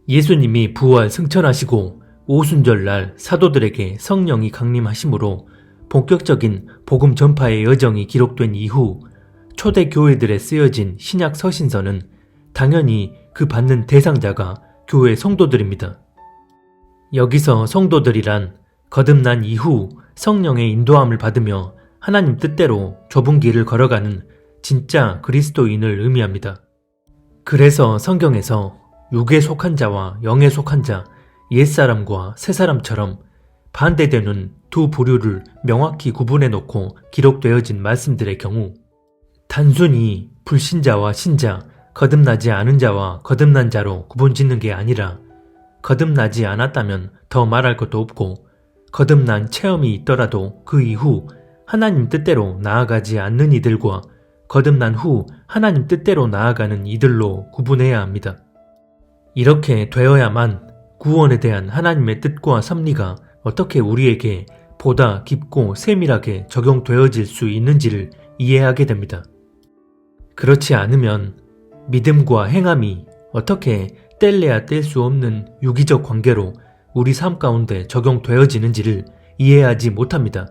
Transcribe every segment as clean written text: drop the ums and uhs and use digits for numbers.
예수님이 부활 승천하시고 오순절날 사도들에게 성령이 강림하심으로 본격적인 복음 전파의 여정이 기록된 이후 초대 교회들에 쓰여진 신약 서신서는 당연히 그 받는 대상자가 교회 성도들입니다. 여기서 성도들이란 거듭난 이후 성령의 인도함을 받으며 하나님 뜻대로 좁은 길을 걸어가는 진짜 그리스도인을 의미합니다. 그래서 성경에서 육에 속한 자와 영에 속한 자, 옛사람과 새사람처럼 반대되는 두 부류를 명확히 구분해 놓고 기록되어진 말씀들의 경우 단순히 불신자와 신자, 거듭나지 않은 자와 거듭난 자로 구분짓는 게 아니라 거듭나지 않았다면 더 말할 것도 없고 거듭난 체험이 있더라도 그 이후 하나님 뜻대로 나아가지 않는 이들과 거듭난 후 하나님 뜻대로 나아가는 이들로 구분해야 합니다. 이렇게 되어야만 구원에 대한 하나님의 뜻과 섭리가 어떻게 우리에게 보다 깊고 세밀하게 적용되어질 수 있는지를 이해하게 됩니다. 그렇지 않으면 믿음과 행함이 어떻게 뗄래야 뗄 수 없는 유기적 관계로 우리 삶 가운데 적용되어지는지를 이해하지 못합니다.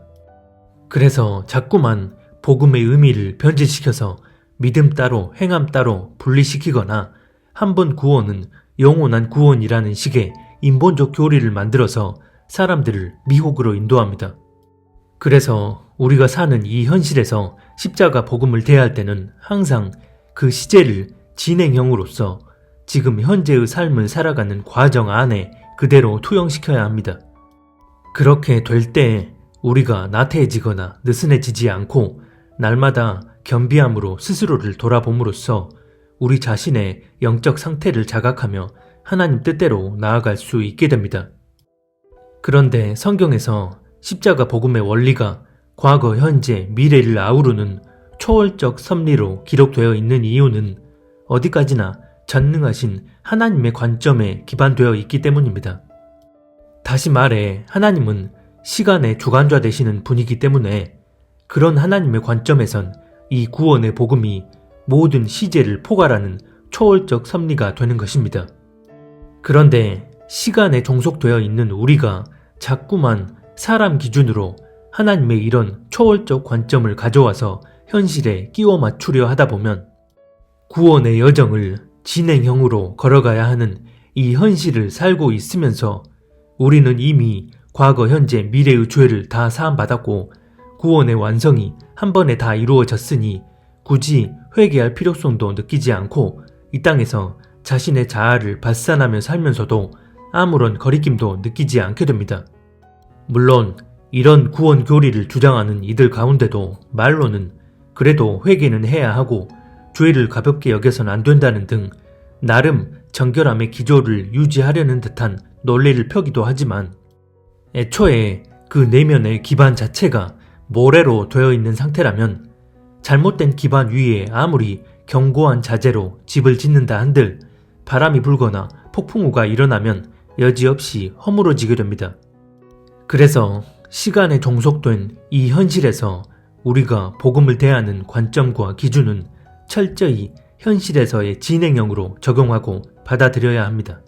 그래서 자꾸만 복음의 의미를 변질시켜서 믿음 따로 행함 따로 분리시키거나 한 번 구원은 영원한 구원이라는 식의 인본적 교리를 만들어서 사람들을 미혹으로 인도합니다. 그래서 우리가 사는 이 현실에서 십자가 복음을 대할 때는 항상 그 시제를 진행형으로서 지금 현재의 삶을 살아가는 과정 안에 그대로 투영시켜야 합니다. 그렇게 될 때 우리가 나태해지거나 느슨해지지 않고 날마다 겸비함으로 스스로를 돌아봄으로써 우리 자신의 영적 상태를 자각하며 하나님 뜻대로 나아갈 수 있게 됩니다. 그런데 성경에서 십자가 복음의 원리가 과거, 현재, 미래를 아우르는 초월적 섭리로 기록되어 있는 이유는 어디까지나 전능하신 하나님의 관점에 기반되어 있기 때문입니다. 다시 말해 하나님은 시간의 주관자 되시는 분이기 때문에 그런 하나님의 관점에선 이 구원의 복음이 모든 시제를 포괄하는 초월적 섭리가 되는 것입니다. 그런데 시간에 종속되어 있는 우리가 자꾸만 사람 기준으로 하나님의 이런 초월적 관점을 가져와서 현실에 끼워 맞추려 하다 보면 구원의 여정을 진행형으로 걸어가야 하는 이 현실을 살고 있으면서 우리는 이미 과거, 현재, 미래의 죄를 다 사함받았고 구원의 완성이 한 번에 다 이루어졌으니 굳이 회개할 필요성도 느끼지 않고 이 땅에서 자신의 자아를 발산하며 살면서도 아무런 거리낌도 느끼지 않게 됩니다. 물론 이런 구원 교리를 주장하는 이들 가운데도 말로는 그래도 회개는 해야 하고 죄를 가볍게 여겨선 안 된다는 등 나름 정결함의 기조를 유지하려는 듯한 논리를 펴기도 하지만 애초에 그 내면의 기반 자체가 모래로 되어 있는 상태라면 잘못된 기반 위에 아무리 견고한 자재로 집을 짓는다 한들 바람이 불거나 폭풍우가 일어나면 여지없이 허물어지게 됩니다. 그래서 시간에 종속된 이 현실에서 우리가 복음을 대하는 관점과 기준은 철저히 현실에서의 진행형으로 적용하고 받아들여야 합니다.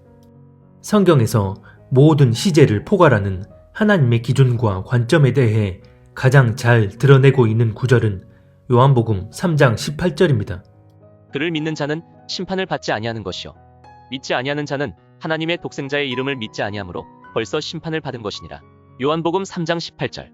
성경에서 모든 시제를 포괄하는 하나님의 기준과 관점에 대해 가장 잘 드러내고 있는 구절은 요한복음 3장 18절입니다. 그를 믿는 자는 심판을 받지 아니하는 것이요 믿지 아니하는 자는 하나님의 독생자의 이름을 믿지 아니하므로 벌써 심판을 받은 것이니라. 요한복음 3장 18절.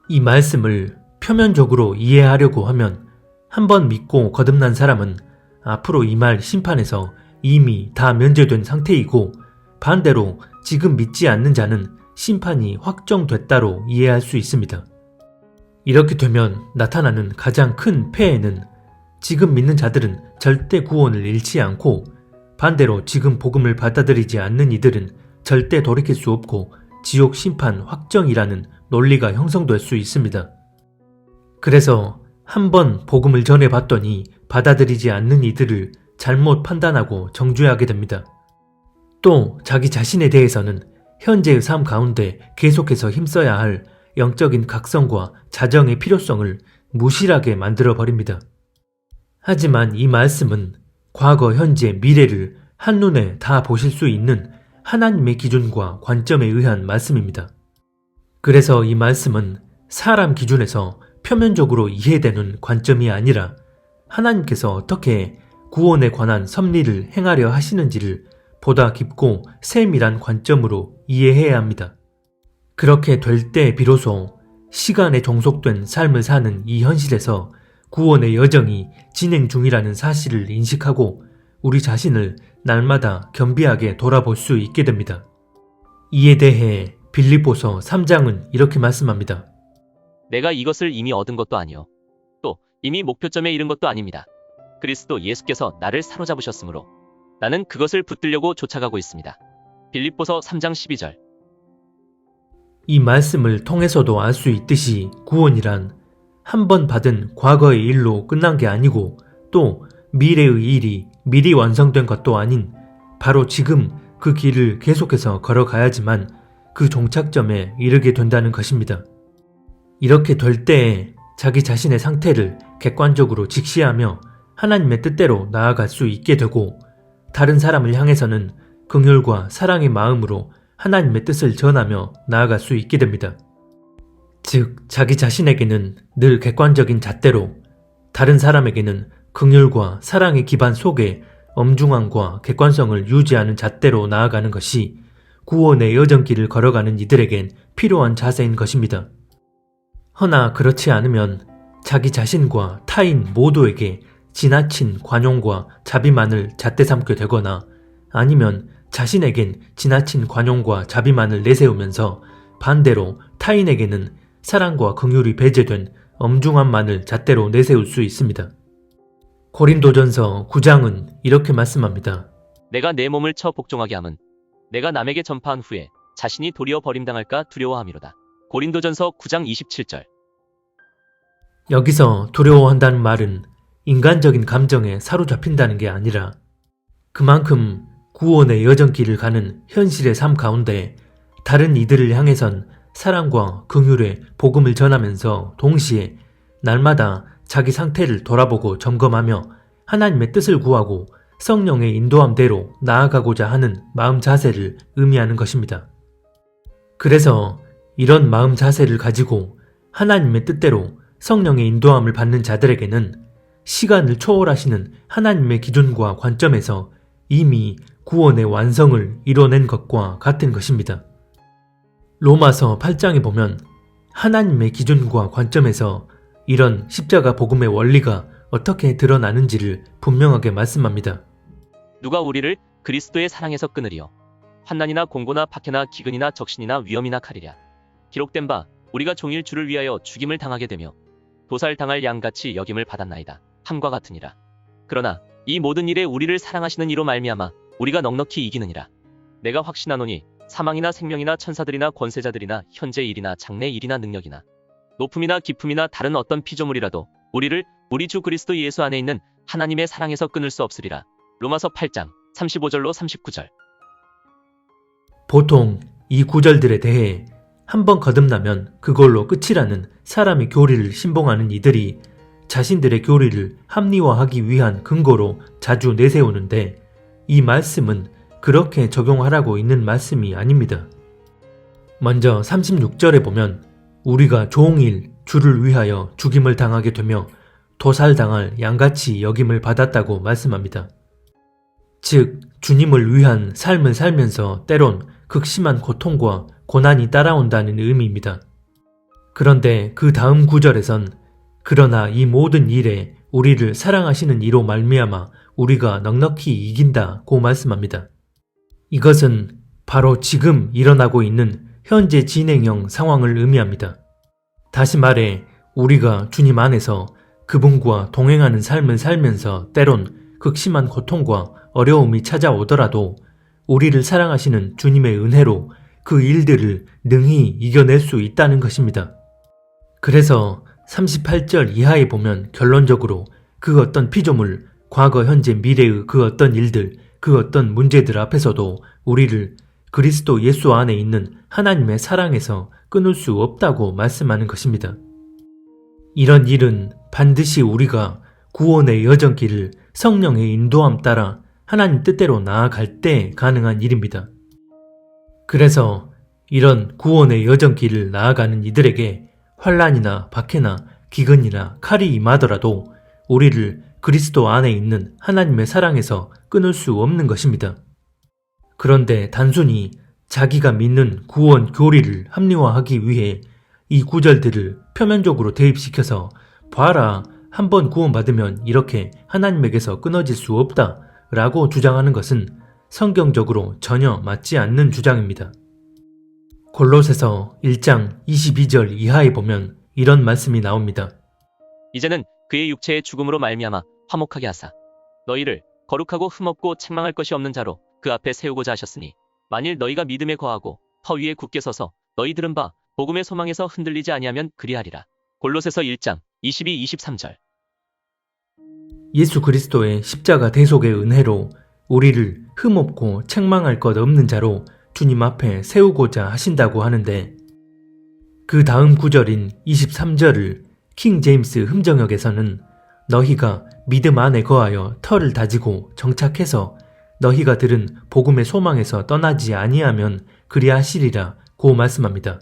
이 말씀을 표면적으로 이해하려고 하면 한번 믿고 거듭난 사람은 앞으로 임할 심판에서 이미 다 면제된 상태이고 반대로 지금 믿지 않는 자는 심판이 확정됐다로 이해할 수 있습니다. 이렇게 되면 나타나는 가장 큰 폐해는 지금 믿는 자들은 절대 구원을 잃지 않고 반대로 지금 복음을 받아들이지 않는 이들은 절대 돌이킬 수 없고 지옥 심판 확정이라는 논리가 형성될 수 있습니다. 그래서 한번 복음을 전해봤더니 받아들이지 않는 이들을 잘못 판단하고 정죄하게 됩니다. 또 자기 자신에 대해서는 현재의 삶 가운데 계속해서 힘써야 할 영적인 각성과 자정의 필요성을 무실하게 만들어버립니다. 하지만 이 말씀은 과거, 현재, 미래를 한눈에 다 보실 수 있는 하나님의 기준과 관점에 의한 말씀입니다. 그래서 이 말씀은 사람 기준에서 표면적으로 이해되는 관점이 아니라 하나님께서 어떻게 구원에 관한 섭리를 행하려 하시는지를 보다 깊고 세밀한 관점으로 이해해야 합니다. 그렇게 될 때 비로소 시간에 종속된 삶을 사는 이 현실에서 구원의 여정이 진행 중이라는 사실을 인식하고 우리 자신을 날마다 겸비하게 돌아볼 수 있게 됩니다. 이에 대해 빌립보서 3장은 이렇게 말씀합니다. 내가 이것을 이미 얻은 것도 아니요 또 이미 목표점에 이른 것도 아닙니다. 그리스도 예수께서 나를 사로잡으셨으므로 나는 그것을 붙들려고 쫓아가고 있습니다. 빌립보서 3장 12절. 이 말씀을 통해서도 알 수 있듯이 구원이란 한 번 받은 과거의 일로 끝난 게 아니고 또 미래의 일이 미리 완성된 것도 아닌 바로 지금 그 길을 계속해서 걸어가야지만 그 종착점에 이르게 된다는 것입니다. 이렇게 될 때에 자기 자신의 상태를 객관적으로 직시하며 하나님의 뜻대로 나아갈 수 있게 되고 다른 사람을 향해서는 긍휼과 사랑의 마음으로 하나님의 뜻을 전하며 나아갈 수 있게 됩니다. 즉, 자기 자신에게는 늘 객관적인 잣대로 다른 사람에게는 긍휼과 사랑의 기반 속에 엄중함과 객관성을 유지하는 잣대로 나아가는 것이 구원의 여정길을 걸어가는 이들에겐 필요한 자세인 것입니다. 허나 그렇지 않으면 자기 자신과 타인 모두에게 지나친 관용과 자비만을 잣대 삼게 되거나 아니면 자신에겐 지나친 관용과 자비만을 내세우면서 반대로 타인에게는 사랑과 긍휼이 배제된 엄중함만을 잣대로 내세울 수 있습니다. 고린도전서 9장은 이렇게 말씀합니다. 내가 내 몸을 쳐 복종하게 함은 내가 남에게 전파한 후에 자신이 도리어 버림당할까 두려워함이로다. 고린도전서 9장 27절. 여기서 두려워한다는 말은 인간적인 감정에 사로잡힌다는 게 아니라 그만큼 구원의 여정길을 가는 현실의 삶 가운데 다른 이들을 향해선 사랑과 긍휼의 복음을 전하면서 동시에 날마다 자기 상태를 돌아보고 점검하며 하나님의 뜻을 구하고 성령의 인도함대로 나아가고자 하는 마음 자세를 의미하는 것입니다. 그래서 이런 마음 자세를 가지고 하나님의 뜻대로 성령의 인도함을 받는 자들에게는 시간을 초월하시는 하나님의 기준과 관점에서 이미 구원의 완성을 이뤄낸 것과 같은 것입니다. 로마서 8장에 보면 하나님의 기준과 관점에서 이런 십자가 복음의 원리가 어떻게 드러나는지를 분명하게 말씀합니다. 누가 우리를 그리스도의 사랑에서 끊으리요. 환난이나 공고나 박해나 기근이나 적신이나 위험이나 칼이랴. 기록된 바 우리가 종일 주를 위하여 죽임을 당하게 되며 도살당할 양같이 여김을 받았나이다. 함과 같으니라. 그러나 이 모든 일에 우리를 사랑하시는 이로 말미암아 우리가 넉넉히 이기느니라. 내가 확신하노니 사망이나 생명이나 천사들이나 권세자들이나 현재 일이나 장래 일이나 능력이나 높음이나 깊음이나 다른 어떤 피조물이라도 우리를 우리 주 그리스도 예수 안에 있는 하나님의 사랑에서 끊을 수 없으리라. 로마서 8장 35절로 39절. 보통 이 구절들에 대해 한번 거듭나면 그걸로 끝이라는 사람의 교리를 신봉하는 이들이 자신들의 교리를 합리화하기 위한 근거로 자주 내세우는데 이 말씀은 그렇게 적용하라고 있는 말씀이 아닙니다. 먼저 36절에 보면 우리가 종일 주를 위하여 죽임을 당하게 되며 도살당할 양같이 여김을 받았다고 말씀합니다. 즉, 주님을 위한 삶을 살면서 때론 극심한 고통과 고난이 따라온다는 의미입니다. 그런데 그 다음 구절에선 그러나 이 모든 일에 우리를 사랑하시는 이로 말미암아 우리가 넉넉히 이긴다고 말씀합니다. 이것은 바로 지금 일어나고 있는 현재 진행형 상황을 의미합니다. 다시 말해 우리가 주님 안에서 그분과 동행하는 삶을 살면서 때론 극심한 고통과 어려움이 찾아오더라도 우리를 사랑하시는 주님의 은혜로 그 일들을 능히 이겨낼 수 있다는 것입니다. 그래서 38절 이하에 보면 결론적으로 그 어떤 피조물, 과거, 현재, 미래의 그 어떤 일들, 그 어떤 문제들 앞에서도 우리를 그리스도 예수 안에 있는 하나님의 사랑에서 끊을 수 없다고 말씀하는 것입니다. 이런 일은 반드시 우리가 구원의 여정길을 성령의 인도함 따라 하나님 뜻대로 나아갈 때 가능한 일입니다. 그래서 이런 구원의 여정길을 나아가는 이들에게 환난이나 박해나 기근이나 칼이 임하더라도 우리를 그리스도 안에 있는 하나님의 사랑에서 끊을 수 없는 것입니다. 그런데 단순히 자기가 믿는 구원 교리를 합리화하기 위해 이 구절들을 표면적으로 대입시켜서 봐라, 한번 구원받으면 이렇게 하나님에게서 끊어질 수 없다 라고 주장하는 것은 성경적으로 전혀 맞지 않는 주장입니다. 골로새서 1장 22절 이하에 보면 이런 말씀이 나옵니다. 이제는 그의 육체의 죽음으로 말미암아 화목하게 하사 너희를 거룩하고 흠없고 책망할 것이 없는 자로 그 앞에 세우고자 하셨으니 만일 너희가 믿음에 거하고 터 위에 굳게 서서 너희 들은 바 복음의 소망에서 흔들리지 아니하면 그리하리라. 골로새서 1장 22, 23절. 예수 그리스도의 십자가 대속의 은혜로 우리를 흠없고 책망할 것 없는 자로 주님 앞에 세우고자 하신다고 하는데, 그 다음 구절인 23절을 킹 제임스 흠정역에서는 너희가 믿음 안에 거하여 터를 다지고 정착해서 너희가 들은 복음의 소망에서 떠나지 아니하면 그리하시리라 고 말씀합니다.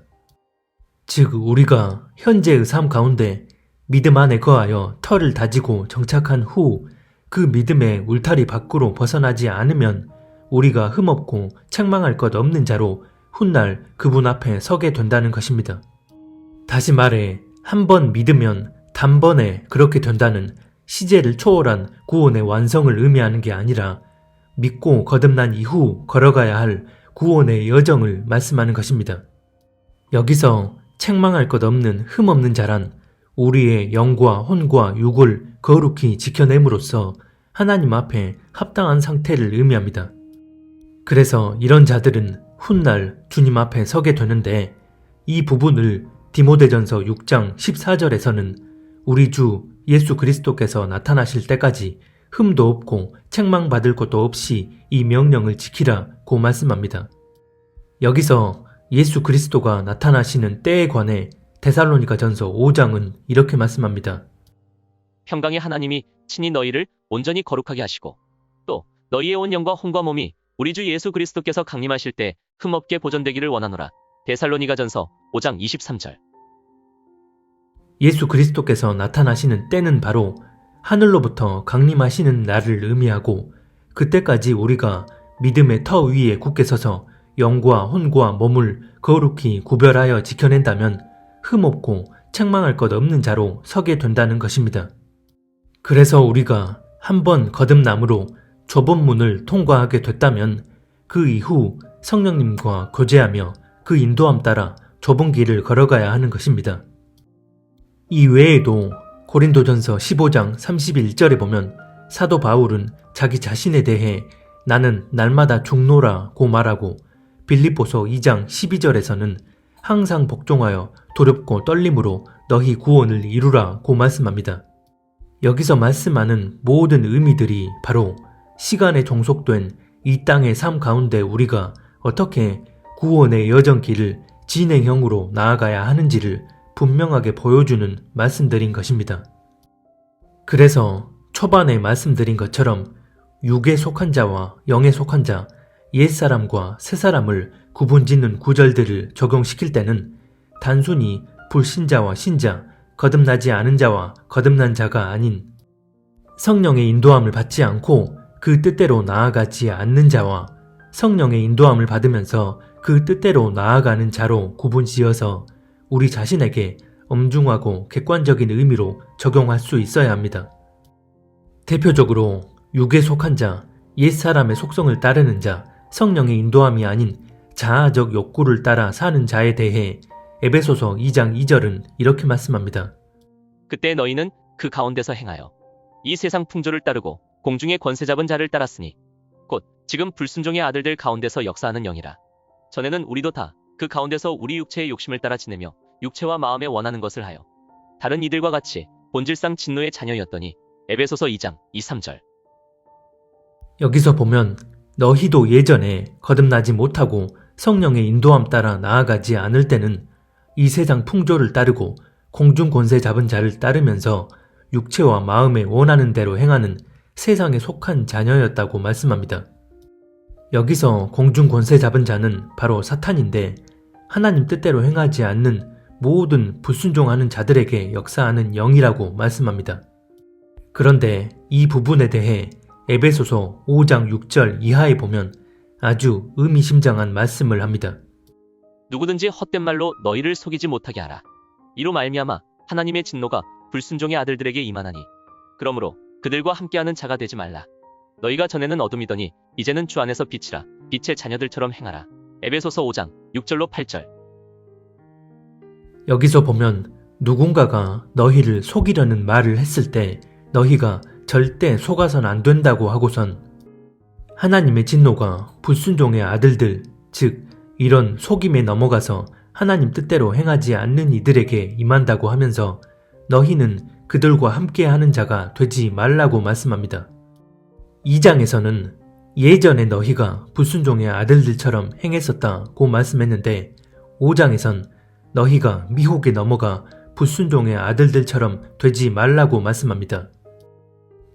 즉 우리가 현재의 삶 가운데 믿음 안에 거하여 터를 다지고 정착한 후 그 믿음의 울타리 밖으로 벗어나지 않으면 우리가 흠없고 책망할 것 없는 자로 훗날 그분 앞에 서게 된다는 것입니다. 다시 말해 한 번 믿으면 단번에 그렇게 된다는 시제를 초월한 구원의 완성을 의미하는 게 아니라 믿고 거듭난 이후 걸어가야 할 구원의 여정을 말씀하는 것입니다. 여기서 책망할 것 없는 흠없는 자란 우리의 영과 혼과 육을 거룩히 지켜냄으로써 하나님 앞에 합당한 상태를 의미합니다. 그래서 이런 자들은 훗날 주님 앞에 서게 되는데, 이 부분을 디모데전서 6장 14절에서는 우리 주 예수 그리스도께서 나타나실 때까지 흠도 없고 책망받을 것도 없이 이 명령을 지키라고 말씀합니다. 여기서 예수 그리스도가 나타나시는 때에 관해 데살로니가전서 5장은 이렇게 말씀합니다. 평강의 하나님이 친히 너희를 온전히 거룩하게 하시고 또 너희의 온 영과 혼과 몸이 우리 주 예수 그리스도께서 강림하실 때 흠없게 보존되기를 원하노라. 데살로니가전서 5장 23절. 예수 그리스도께서 나타나시는 때는 바로 하늘로부터 강림하시는 날을 의미하고, 그때까지 우리가 믿음의 터 위에 굳게 서서 영과 혼과 몸을 거룩히 구별하여 지켜낸다면 흠없고 책망할 것 없는 자로 서게 된다는 것입니다. 그래서 우리가 한번 거듭남으로 좁은 문을 통과하게 됐다면 그 이후 성령님과 교제하며 그 인도함 따라 좁은 길을 걸어가야 하는 것입니다. 이 외에도 고린도전서 15장 31절에 보면 사도 바울은 자기 자신에 대해 나는 날마다 죽노라고 말하고, 빌립보서 2장 12절에서는 항상 복종하여 두렵고 떨림으로 너희 구원을 이루라고 말씀합니다. 여기서 말씀하는 모든 의미들이 바로 시간에 종속된 이 땅의 삶 가운데 우리가 어떻게 구원의 여정길을 진행형으로 나아가야 하는지를 분명하게 보여주는 말씀들인 것입니다. 그래서 초반에 말씀드린 것처럼 육에 속한 자와 영에 속한 자, 옛사람과 새사람을 구분짓는 구절들을 적용시킬 때는 단순히 불신자와 신자, 거듭나지 않은 자와 거듭난 자가 아닌 성령의 인도함을 받지 않고 그 뜻대로 나아가지 않는 자와 성령의 인도함을 받으면서 그 뜻대로 나아가는 자로 구분지어서 우리 자신에게 엄중하고 객관적인 의미로 적용할 수 있어야 합니다. 대표적으로 육에 속한 자, 옛사람의 속성을 따르는 자, 성령의 인도함이 아닌 자아적 욕구를 따라 사는 자에 대해 에베소서 2장 2절은 이렇게 말씀합니다. 그때 너희는 그 가운데서 행하여 이 세상 풍조를 따르고 공중의 권세 잡은 자를 따랐으니 곧 지금 불순종의 아들들 가운데서 역사하는 영이라. 전에는 우리도 다 그 가운데서 우리 육체의 욕심을 따라 지내며 육체와 마음에 원하는 것을 하여 다른 이들과 같이 본질상 진노의 자녀였더니. 에베소서 2장 2, 3절. 여기서 보면 너희도 예전에 거듭나지 못하고 성령의 인도함 따라 나아가지 않을 때는 이 세상 풍조를 따르고 공중 권세 잡은 자를 따르면서 육체와 마음에 원하는 대로 행하는 세상에 속한 자녀였다고 말씀합니다. 여기서 공중 권세 잡은 자는 바로 사탄인데 하나님 뜻대로 행하지 않는 모든 불순종하는 자들에게 역사하는 영이라고 말씀합니다. 그런데 이 부분에 대해 에베소서 5장 6절 이하에 보면 아주 의미심장한 말씀을 합니다. 누구든지 헛된 말로 너희를 속이지 못하게 하라. 이로 말미암아 하나님의 진노가 불순종의 아들들에게 임하나니 그러므로 그들과 함께하는 자가 되지 말라. 너희가 전에는 어둠이더니 이제는 주 안에서 빛이라. 빛의 자녀들처럼 행하라. 에베소서 5장 6절로 8절. 여기서 보면 누군가가 너희를 속이려는 말을 했을 때 너희가 절대 속아선 안 된다고 하고선 하나님의 진노가 불순종의 아들들, 즉 이런 속임에 넘어가서 하나님 뜻대로 행하지 않는 이들에게 임한다고 하면서 너희는 그들과 함께하는 자가 되지 말라고 말씀합니다. 2장에서는 예전에 너희가 불순종의 아들들처럼 행했었다고 말씀했는데 5장에선 너희가 미혹에 넘어가 불순종의 아들들처럼 되지 말라고 말씀합니다.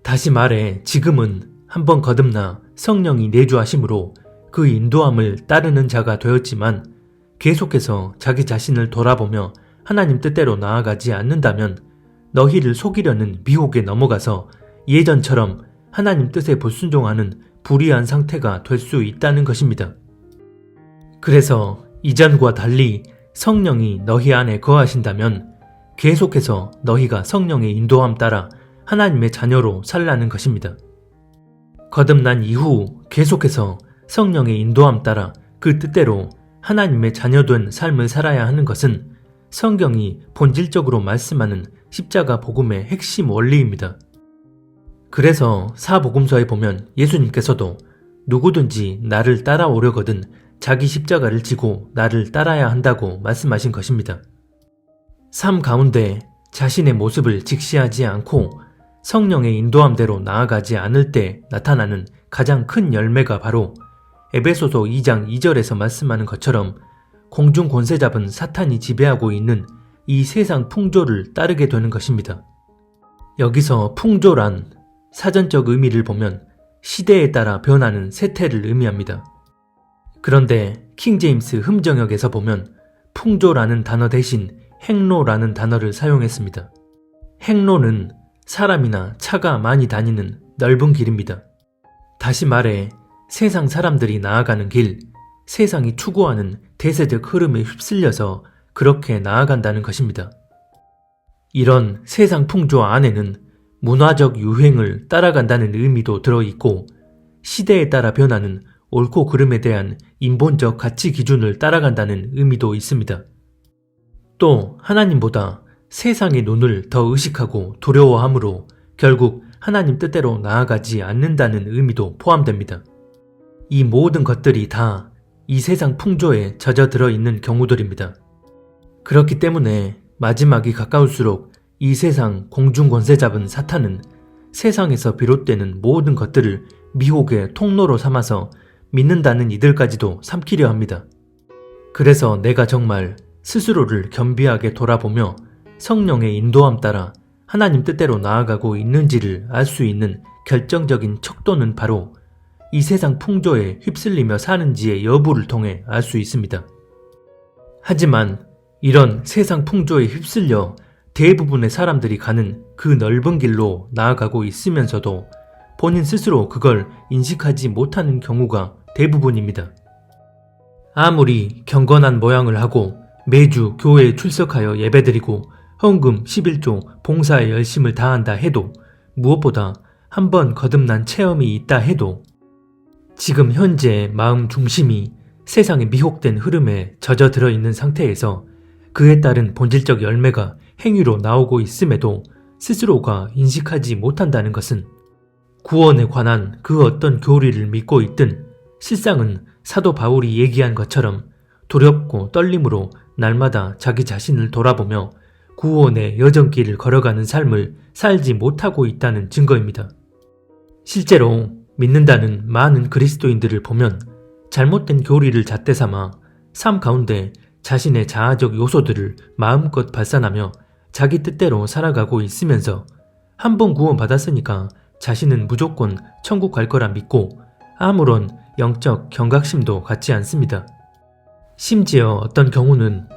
다시 말해 지금은 한번 거듭나 성령이 내주하심으로 그 인도함을 따르는 자가 되었지만 계속해서 자기 자신을 돌아보며 하나님 뜻대로 나아가지 않는다면 너희를 속이려는 미혹에 넘어가서 예전처럼 하나님 뜻에 불순종하는 불의한 상태가 될 수 있다는 것입니다. 그래서 이전과 달리 성령이 너희 안에 거하신다면 계속해서 너희가 성령의 인도함 따라 하나님의 자녀로 살라는 것입니다. 거듭난 이후 계속해서 성령의 인도함 따라 그 뜻대로 하나님의 자녀된 삶을 살아야 하는 것은 성경이 본질적으로 말씀하는 십자가 복음의 핵심 원리입니다. 그래서 사복음서에 보면 예수님께서도 누구든지 나를 따라오려거든 자기 십자가를 지고 나를 따라야 한다고 말씀하신 것입니다. 삶 가운데 자신의 모습을 직시하지 않고 성령의 인도함대로 나아가지 않을 때 나타나는 가장 큰 열매가 바로 에베소서 2장 2절에서 말씀하는 것처럼 공중 권세 잡은 사탄이 지배하고 있는 이 세상 풍조를 따르게 되는 것입니다. 여기서 풍조란 사전적 의미를 보면 시대에 따라 변하는 세태를 의미합니다. 그런데 킹제임스 흠정역에서 보면 풍조라는 단어 대신 행로라는 단어를 사용했습니다. 행로는 사람이나 차가 많이 다니는 넓은 길입니다. 다시 말해 세상 사람들이 나아가는 길, 세상이 추구하는 대세적 흐름에 휩쓸려서 그렇게 나아간다는 것입니다. 이런 세상 풍조 안에는 문화적 유행을 따라간다는 의미도 들어있고 시대에 따라 변하는 옳고 그름에 대한 인본적 가치 기준을 따라간다는 의미도 있습니다. 또 하나님보다 세상의 눈을 더 의식하고 두려워하므로 결국 하나님 뜻대로 나아가지 않는다는 의미도 포함됩니다. 이 모든 것들이 다 이 세상 풍조에 젖어들어 있는 경우들입니다. 그렇기 때문에 마지막이 가까울수록 이 세상 공중 권세 잡은 사탄은 세상에서 비롯되는 모든 것들을 미혹의 통로로 삼아서 믿는다는 이들까지도 삼키려 합니다. 그래서 내가 정말 스스로를 겸비하게 돌아보며 성령의 인도함 따라 하나님 뜻대로 나아가고 있는지를 알 수 있는 결정적인 척도는 바로 이 세상 풍조에 휩쓸리며 사는지의 여부를 통해 알 수 있습니다. 하지만 이런 세상 풍조에 휩쓸려 대부분의 사람들이 가는 그 넓은 길로 나아가고 있으면서도 본인 스스로 그걸 인식하지 못하는 경우가 대부분입니다. 아무리 경건한 모양을 하고 매주 교회에 출석하여 예배드리고 헌금 11조 봉사에 열심을 다한다 해도 무엇보다 한번 거듭난 체험이 있다 해도 지금 현재 마음 중심이 세상의 미혹된 흐름에 젖어들어 있는 상태에서 그에 따른 본질적 열매가 행위로 나오고 있음에도 스스로가 인식하지 못한다는 것은 구원에 관한 그 어떤 교리를 믿고 있든 실상은 사도 바울이 얘기한 것처럼 두렵고 떨림으로 날마다 자기 자신을 돌아보며 구원의 여정길을 걸어가는 삶을 살지 못하고 있다는 증거입니다. 실제로 믿는다는 많은 그리스도인들을 보면 잘못된 교리를 잣대 삼아 삶 가운데 자신의 자아적 요소들을 마음껏 발산하며 자기 뜻대로 살아가고 있으면서 한 번 구원받았으니까 자신은 무조건 천국 갈 거라 믿고 아무런 영적 경각심도 갖지 않습니다. 심지어 어떤 경우는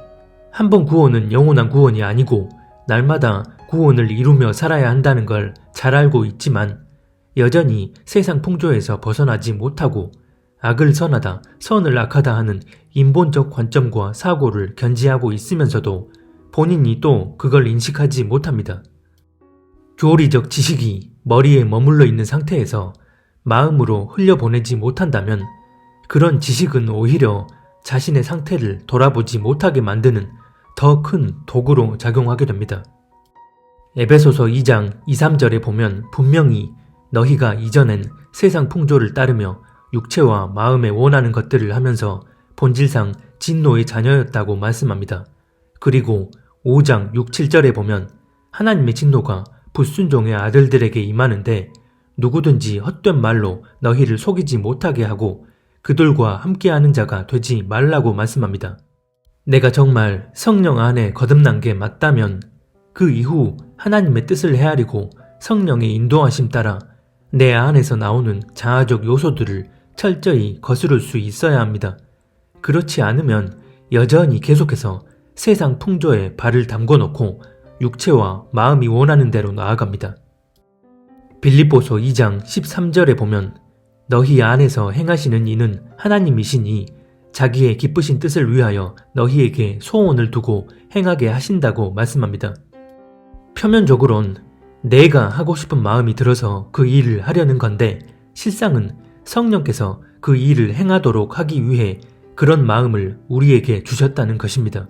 한 번 구원은 영원한 구원이 아니고 날마다 구원을 이루며 살아야 한다는 걸 잘 알고 있지만 여전히 세상 풍조에서 벗어나지 못하고 악을 선하다, 선을 악하다 하는 인본적 관점과 사고를 견지하고 있으면서도 본인이 또 그걸 인식하지 못합니다. 교리적 지식이 머리에 머물러 있는 상태에서 마음으로 흘려보내지 못한다면 그런 지식은 오히려 자신의 상태를 돌아보지 못하게 만드는 더 큰 도구로 작용하게 됩니다. 에베소서 2장 2, 3절에 보면 분명히 너희가 이전엔 세상 풍조를 따르며 육체와 마음에 원하는 것들을 하면서 본질상 진노의 자녀였다고 말씀합니다. 그리고 5장 6, 7절에 보면 하나님의 진노가 불순종의 아들들에게 임하는데 누구든지 헛된 말로 너희를 속이지 못하게 하고 그들과 함께하는 자가 되지 말라고 말씀합니다. 내가 정말 성령 안에 거듭난 게 맞다면 그 이후 하나님의 뜻을 헤아리고 성령의 인도하심 따라 내 안에서 나오는 자아적 요소들을 철저히 거스를 수 있어야 합니다. 그렇지 않으면 여전히 계속해서 세상 풍조에 발을 담궈놓고 육체와 마음이 원하는 대로 나아갑니다. 빌립보서 2장 13절에 보면 너희 안에서 행하시는 이는 하나님이시니 자기의 기쁘신 뜻을 위하여 너희에게 소원을 두고 행하게 하신다고 말씀합니다. 표면적으론 내가 하고 싶은 마음이 들어서 그 일을 하려는 건데 실상은 성령께서 그 일을 행하도록 하기 위해 그런 마음을 우리에게 주셨다는 것입니다.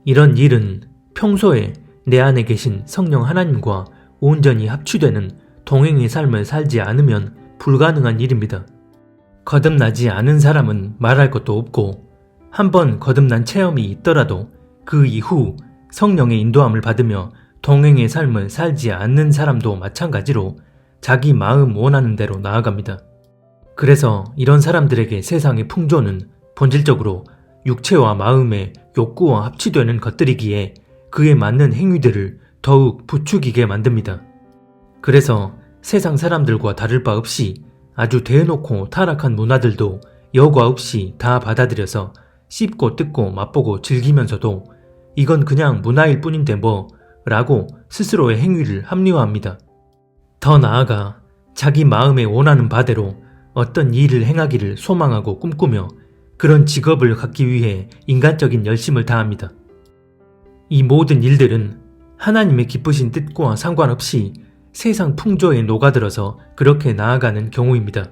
이런 일은 평소에 내 안에 계신 성령 하나님과 온전히 합치되는 동행의 삶을 살지 않으면 불가능한 일입니다. 거듭나지 않은 사람은 말할 것도 없고 한번 거듭난 체험이 있더라도 그 이후 성령의 인도함을 받으며 동행의 삶을 살지 않는 사람도 마찬가지로 자기 마음 원하는 대로 나아갑니다. 그래서 이런 사람들에게 세상의 풍조는 본질적으로 육체와 마음의 욕구와 합치되는 것들이기에 그에 맞는 행위들을 더욱 부추기게 만듭니다. 그래서 세상 사람들과 다를 바 없이 아주 대놓고 타락한 문화들도 여과 없이 다 받아들여서 씹고 뜯고 맛보고 즐기면서도 이건 그냥 문화일 뿐인데 뭐 라고 스스로의 행위를 합리화합니다. 더 나아가 자기 마음에 원하는 바대로 어떤 일을 행하기를 소망하고 꿈꾸며 그런 직업을 갖기 위해 인간적인 열심을 다합니다. 이 모든 일들은 하나님의 기쁘신 뜻과 상관없이 세상 풍조에 녹아들어서 그렇게 나아가는 경우입니다.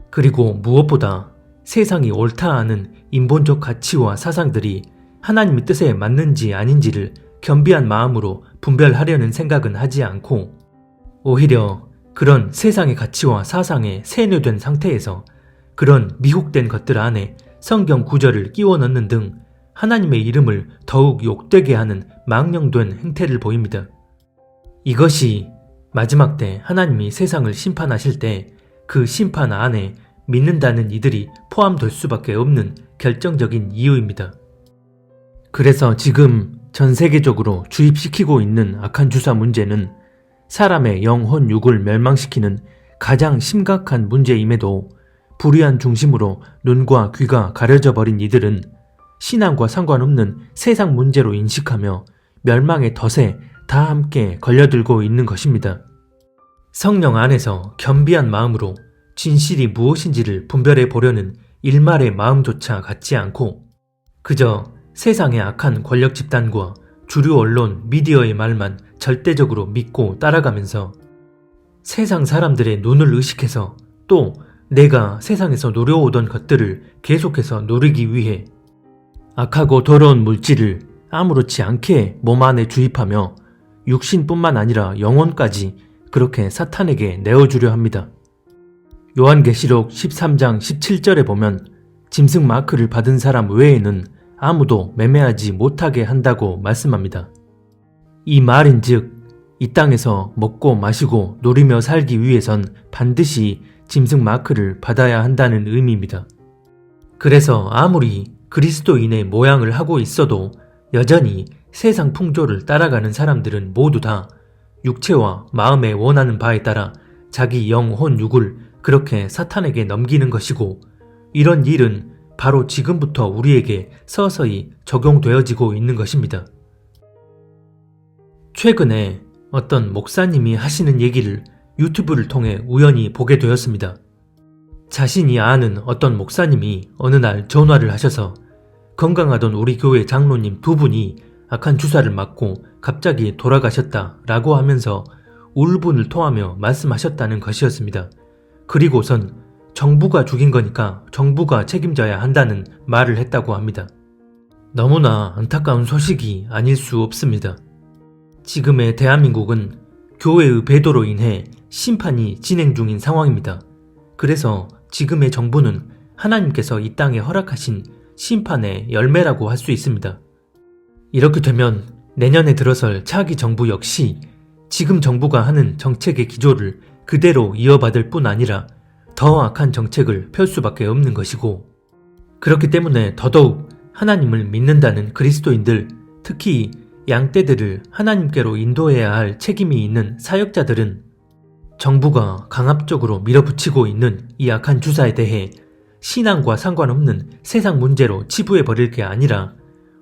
그리고 무엇보다 세상이 옳다 하는 인본적 가치와 사상들이 하나님의 뜻에 맞는지 아닌지를 겸비한 마음으로 분별하려는 생각은 하지 않고 오히려 그런 세상의 가치와 사상에 세뇌된 상태에서 그런 미혹된 것들 안에 성경 구절을 끼워 넣는 등 하나님의 이름을 더욱 욕되게 하는 망령된 행태를 보입니다. 이것이 마지막 때 하나님이 세상을 심판하실 때 그 심판 안에 믿는다는 이들이 포함될 수밖에 없는 결정적인 이유입니다. 그래서 지금 전 세계적으로 주입시키고 있는 악한 주사 문제는 사람의 영혼 육을 멸망시키는 가장 심각한 문제임에도 불의한 중심으로 눈과 귀가 가려져 버린 이들은 신앙과 상관없는 세상 문제로 인식하며 멸망의 덫에 다 함께 걸려들고 있는 것입니다. 성령 안에서 겸비한 마음으로 진실이 무엇인지를 분별해 보려는 일말의 마음조차 갖지 않고 그저 세상의 악한 권력 집단과 주류 언론, 미디어의 말만 절대적으로 믿고 따라가면서 세상 사람들의 눈을 의식해서 또 내가 세상에서 노려오던 것들을 계속해서 누리기 위해 악하고 더러운 물질을 아무렇지 않게 몸 안에 주입하며 육신뿐만 아니라 영혼까지 그렇게 사탄에게 내어주려 합니다. 요한계시록 13장 17절에 보면 짐승 마크를 받은 사람 외에는 아무도 매매하지 못하게 한다고 말씀합니다. 이 말인즉 이 땅에서 먹고 마시고 누리며 살기 위해선 반드시 짐승 마크를 받아야 한다는 의미입니다. 그래서 아무리 그리스도인의 모양을 하고 있어도 여전히 세상 풍조를 따라가는 사람들은 모두 다 육체와 마음에 원하는 바에 따라 자기 영혼 육을 그렇게 사탄에게 넘기는 것이고, 이런 일은 바로 지금부터 우리에게 서서히 적용되어지고 있는 것입니다. 최근에 어떤 목사님이 하시는 얘기를 유튜브를 통해 우연히 보게 되었습니다. 자신이 아는 어떤 목사님이 어느 날 전화를 하셔서 건강하던 우리 교회 장로님 두 분이 악한 주사를 맞고 갑자기 돌아가셨다라고 하면서 울분을 토하며 말씀하셨다는 것이었습니다. 그리고선 정부가 죽인 거니까 정부가 책임져야 한다는 말을 했다고 합니다. 너무나 안타까운 소식이 아닐 수 없습니다. 지금의 대한민국은 교회의 배도로 인해 심판이 진행 중인 상황입니다. 그래서 지금의 정부는 하나님께서 이 땅에 허락하신 심판의 열매라고 할 수 있습니다. 이렇게 되면 내년에 들어설 차기 정부 역시 지금 정부가 하는 정책의 기조를 그대로 이어받을 뿐 아니라 더 악한 정책을 펼 수밖에 없는 것이고, 그렇기 때문에 더더욱 하나님을 믿는다는 그리스도인들, 특히 양떼들을 하나님께로 인도해야 할 책임이 있는 사역자들은 정부가 강압적으로 밀어붙이고 있는 이 악한 주사에 대해 신앙과 상관없는 세상 문제로 치부해버릴 게 아니라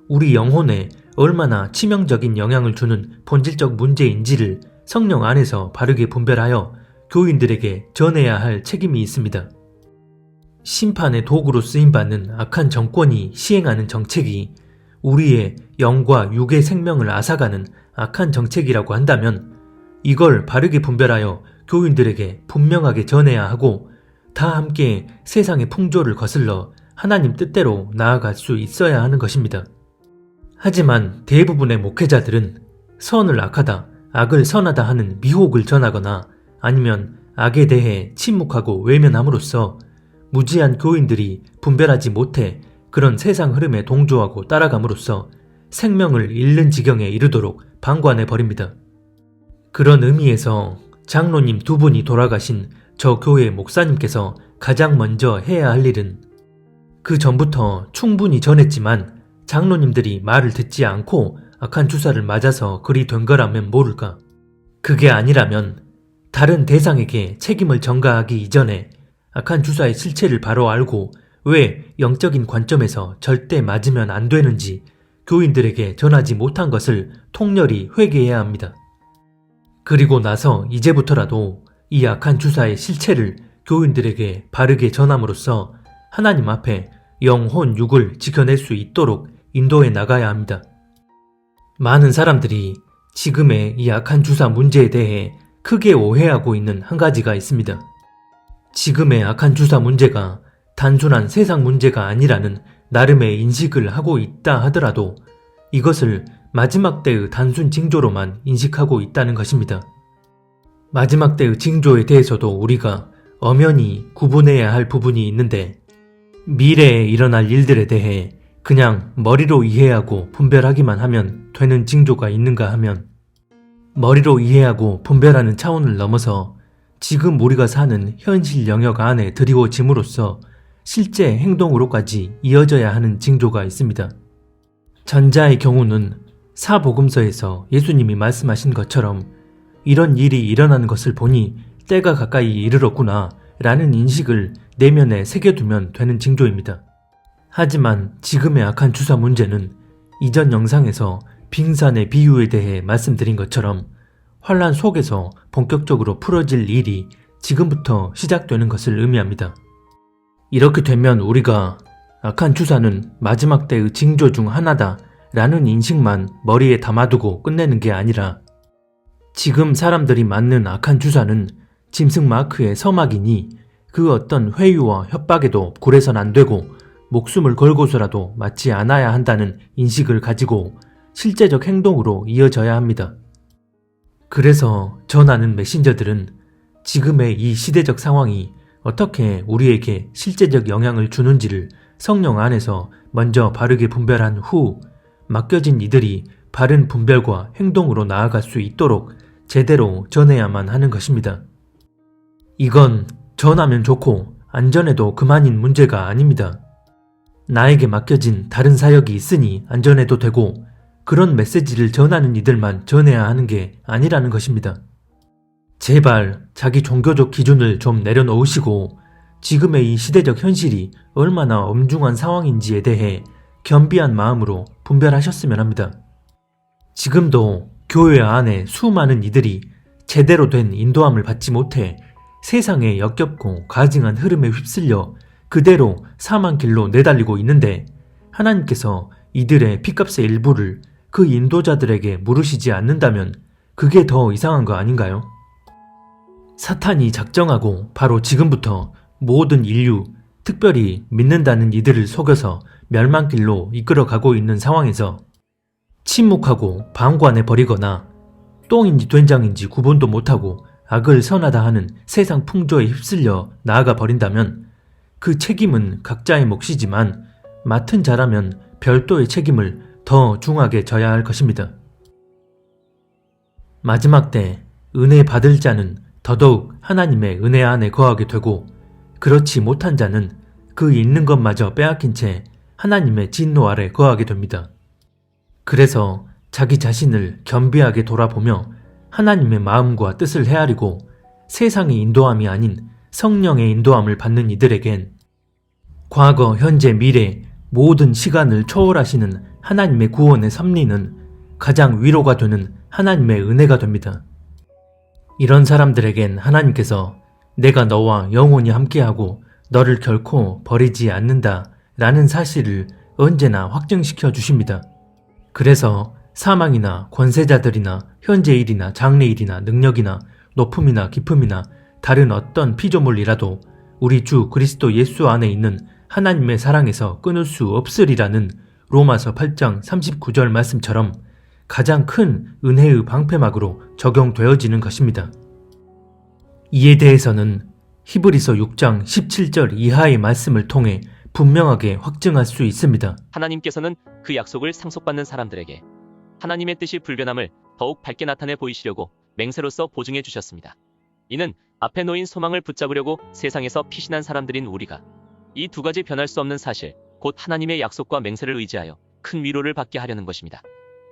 우리 영혼에 얼마나 치명적인 영향을 주는 본질적 문제인지를 성령 안에서 바르게 분별하여 교인들에게 전해야 할 책임이 있습니다. 심판의 도구로 쓰임받는 악한 정권이 시행하는 정책이 우리의 영과 육의 생명을 앗아가는 악한 정책이라고 한다면 이걸 바르게 분별하여 교인들에게 분명하게 전해야 하고 다 함께 세상의 풍조를 거슬러 하나님 뜻대로 나아갈 수 있어야 하는 것입니다. 하지만 대부분의 목회자들은 선을 악하다, 악을 선하다 하는 미혹을 전하거나 아니면 악에 대해 침묵하고 외면함으로써 무지한 교인들이 분별하지 못해 그런 세상 흐름에 동조하고 따라감으로써 생명을 잃는 지경에 이르도록 방관해버립니다. 그런 의미에서 장로님 두 분이 돌아가신 저 교회 목사님께서 가장 먼저 해야 할 일은 그 전부터 충분히 전했지만 장로님들이 말을 듣지 않고 악한 주사를 맞아서 그리 된 거라면 모를까. 그게 아니라면 다른 대상에게 책임을 전가하기 이전에 악한 주사의 실체를 바로 알고 왜 영적인 관점에서 절대 맞으면 안 되는지 교인들에게 전하지 못한 것을 통렬히 회개해야 합니다. 그리고 나서 이제부터라도 이 악한 주사의 실체를 교인들에게 바르게 전함으로써 하나님 앞에 영혼 육을 지켜낼 수 있도록 인도해 나가야 합니다. 많은 사람들이 지금의 이 악한 주사 문제에 대해 크게 오해하고 있는 한 가지가 있습니다. 지금의 악한 주사 문제가 단순한 세상 문제가 아니라는 나름의 인식을 하고 있다 하더라도 이것을 마지막 때의 단순 징조로만 인식하고 있다는 것입니다. 마지막 때의 징조에 대해서도 우리가 엄연히 구분해야 할 부분이 있는데 미래에 일어날 일들에 대해 그냥 머리로 이해하고 분별하기만 하면 되는 징조가 있는가 하면 머리로 이해하고 분별하는 차원을 넘어서 지금 우리가 사는 현실 영역 안에 드리워짐으로써 실제 행동으로까지 이어져야 하는 징조가 있습니다. 전자의 경우는 사복음서에서 예수님이 말씀하신 것처럼 이런 일이 일어나는 것을 보니 때가 가까이 이르렀구나 라는 인식을 내면에 새겨두면 되는 징조입니다. 하지만 지금의 악한 주사 문제는 이전 영상에서 빙산의 비유에 대해 말씀드린 것처럼 환란 속에서 본격적으로 풀어질 일이 지금부터 시작되는 것을 의미합니다. 이렇게 되면 우리가 악한 주사는 마지막 때의 징조 중 하나다 라는 인식만 머리에 담아두고 끝내는 게 아니라 지금 사람들이 맞는 악한 주사는 짐승 마크의 서막이니 그 어떤 회유와 협박에도 굴해선 안 되고 목숨을 걸고서라도 맞지 않아야 한다는 인식을 가지고 실제적 행동으로 이어져야 합니다. 그래서 전하는 메신저들은 지금의 이 시대적 상황이 어떻게 우리에게 실제적 영향을 주는지를 성령 안에서 먼저 바르게 분별한 후 맡겨진 이들이 바른 분별과 행동으로 나아갈 수 있도록 제대로 전해야만 하는 것입니다. 이건 전하면 좋고 안 전해도 그만인 문제가 아닙니다. 나에게 맡겨진 다른 사역이 있으니 안 전해도 되고 그런 메시지를 전하는 이들만 전해야 하는 게 아니라는 것입니다. 제발 자기 종교적 기준을 좀 내려놓으시고 지금의 이 시대적 현실이 얼마나 엄중한 상황인지에 대해 겸비한 마음으로 분별하셨으면 합니다. 지금도 교회 안에 수많은 이들이 제대로 된 인도함을 받지 못해 세상의 역겹고 가증한 흐름에 휩쓸려 그대로 사망길로 내달리고 있는데 하나님께서 이들의 피값의 일부를 그 인도자들에게 물으시지 않는다면 그게 더 이상한 거 아닌가요? 사탄이 작정하고 바로 지금부터 모든 인류, 특별히 믿는다는 이들을 속여서 멸망길로 이끌어가고 있는 상황에서 침묵하고 방관해 버리거나 똥인지 된장인지 구분도 못하고 악을 선하다 하는 세상 풍조에 휩쓸려 나아가 버린다면 그 책임은 각자의 몫이지만 맡은 자라면 별도의 책임을 더 중하게 져야 할 것입니다. 마지막 때 은혜 받을 자는 더더욱 하나님의 은혜 안에 거하게 되고 그렇지 못한 자는 그 있는 것마저 빼앗긴 채 하나님의 진노 아래 거하게 됩니다. 그래서 자기 자신을 겸비하게 돌아보며 하나님의 마음과 뜻을 헤아리고 세상의 인도함이 아닌 성령의 인도함을 받는 이들에겐 과거, 현재, 미래 모든 시간을 초월하시는 하나님의 구원의 섭리는 가장 위로가 되는 하나님의 은혜가 됩니다. 이런 사람들에겐 하나님께서 내가 너와 영원히 함께하고 너를 결코 버리지 않는다 라는 사실을 언제나 확증시켜 주십니다. 그래서 사망이나 권세자들이나 현재일이나 장래일이나 능력이나 높음이나 깊음이나 다른 어떤 피조물이라도 우리 주 그리스도 예수 안에 있는 하나님의 사랑에서 끊을 수 없으리라는 로마서 8장 39절 말씀처럼 가장 큰 은혜의 방패막으로 적용되어지는 것입니다. 이에 대해서는 히브리서 6장 17절 이하의 말씀을 통해 분명하게 확증할 수 있습니다. 하나님께서는 그 약속을 상속받는 사람들에게 하나님의 뜻이 불변함을 더욱 밝게 나타내 보이시려고 맹세로서 보증해 주셨습니다. 이는 앞에 놓인 소망을 붙잡으려고 세상에서 피신한 사람들인 우리가 이 두 가지 변할 수 없는 사실, 곧 하나님의 약속과 맹세를 의지하여 큰 위로를 받게 하려는 것입니다.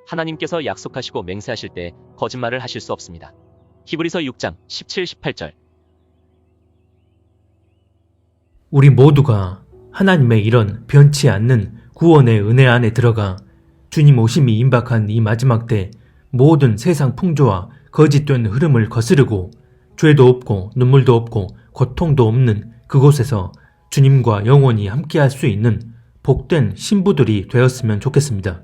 하나님께서 약속하시고 맹세하실 때 거짓말을 하실 수 없습니다. 히브리서 6장 17, 18절. 우리 모두가 하나님의 이런 변치 않는 구원의 은혜 안에 들어가 주님 오심이 임박한 이 마지막 때 모든 세상 풍조와 거짓된 흐름을 거스르고 죄도 없고 눈물도 없고 고통도 없는 그곳에서 주님과 영원히 함께할 수 있는 복된 신부들이 되었으면 좋겠습니다.